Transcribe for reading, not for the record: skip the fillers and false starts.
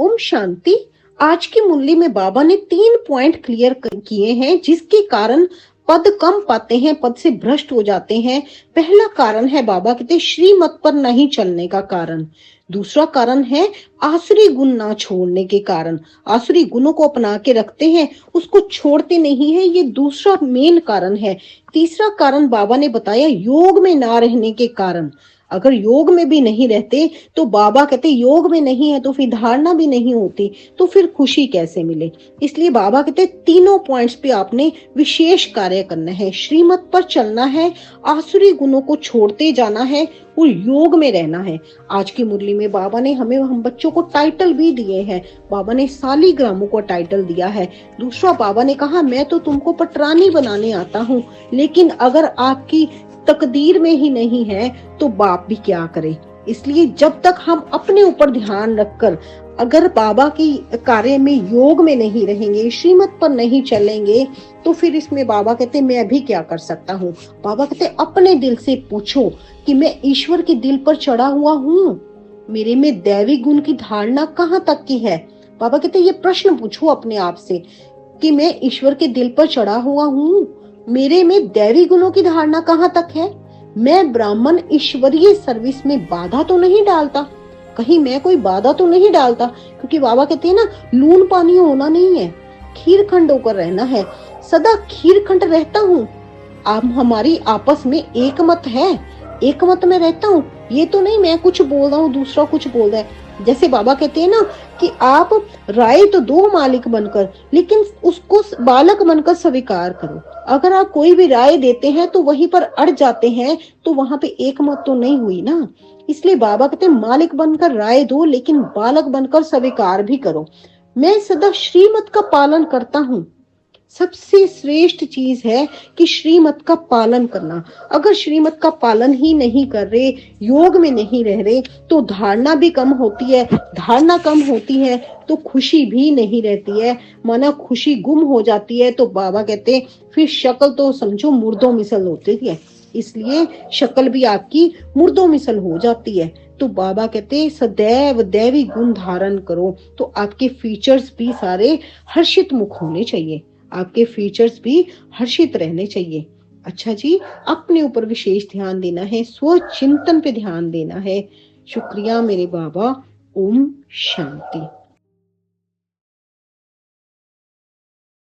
ओम शांति। आज की मुरली में बाबा ने 3 पॉइंट क्लियर किए हैं जिसके कारण पद कम पाते हैं, पद से भ्रष्ट हो जाते हैं। पहला कारण है बाबा कहते श्रीमत पर नहीं चलने का कारण। दूसरा कारण है आसुरी गुण ना छोड़ने के कारण। आसुरी गुणों को अपना के रखते हैं, उसको छोड़ते नहीं है, ये दूसरा मेन कारण है। तीसरा कारण बाबा ने बताया योग में ना रहने के कारण। अगर योग में भी नहीं रहते तो बाबा कहते योग में नहीं है तो फिर धारणा भी नहीं होती, तो फिर खुशी कैसे मिले। इसलिए बाबा कहते तीनों पॉइंट्स पे आपने विशेष कार्य करना है, श्रीमत पर चलना है, आसुरी गुणों को छोड़ते जाना है और योग में रहना है। आज की मुरली में बाबा ने हम बच्चों को टाइटल भी दिए हैं। बाबा ने सालीग्रामों को टाइटल दिया है। दूसरा बाबा ने कहा मैं तो तुमको पटरानी बनाने आता हूँ, लेकिन अगर आपकी तकदीर में ही नहीं है तो बाप भी क्या करे। इसलिए जब तक हम अपने ऊपर ध्यान रखकर अगर बाबा की कार्य में योग में नहीं रहेंगे, श्रीमत पर नहीं चलेंगे, तो फिर इसमें बाबा कहते मैं भी क्या कर सकता हूँ। बाबा कहते अपने दिल से पूछो कि मैं ईश्वर के दिल पर चढ़ा हुआ हूँ, मेरे में दैवी गुण की धारणा कहाँ तक की है। बाबा कहते ये प्रश्न पूछो अपने आप से कि मैं ईश्वर के दिल पर चढ़ा हुआ हूँ, मेरे में दैवी गुणों की धारणा कहाँ तक है। मैं ब्राह्मण ईश्वरीय सर्विस में बाधा तो नहीं डालता, कहीं मैं कोई बाधा तो नहीं डालता, क्योंकि बाबा कहते हैं ना लून पानी होना नहीं है, खीर खंड होकर रहना है। सदा खीर खंड रहता हूँ। आप हमारी आपस में एक मत है, एक मत में रहता हूँ। ये तो नहीं मैं कुछ बोल रहा हूँ दूसरा कुछ बोल रहा है। जैसे बाबा कहते हैं ना कि आप राय तो दो मालिक बनकर, लेकिन उसको बालक बनकर स्वीकार करो। अगर आप कोई भी राय देते हैं तो वहीं पर अड़ जाते हैं, तो वहां पे एक मत तो नहीं हुई ना। इसलिए बाबा कहते हैं मालिक बनकर राय दो, लेकिन बालक बनकर स्वीकार भी करो। मैं सदा श्रीमत का पालन करता हूँ। सबसे श्रेष्ठ चीज है कि श्रीमत का पालन करना। अगर श्रीमत का पालन ही नहीं कर रहे, योग में नहीं रह रहे, तो धारणा भी कम होती है। धारणा कम होती है तो खुशी भी नहीं रहती है, माना खुशी गुम हो जाती है। तो बाबा कहते फिर शक्ल तो समझो मुर्दों मिसल होती है, इसलिए शक्ल भी आपकी मुर्दों मिसल हो जाती है। तो बाबा कहते सदैव दैवी गुण धारण करो, तो आपके फीचर्स भी सारे हर्षित मुख होने चाहिए, आपके फीचर्स भी हर्षित रहने चाहिए। अच्छा जी, अपने ऊपर विशेष ध्यान देना है, स्व चिंतन पे ध्यान देना है। शुक्रिया मेरे बाबा। ओम शांति।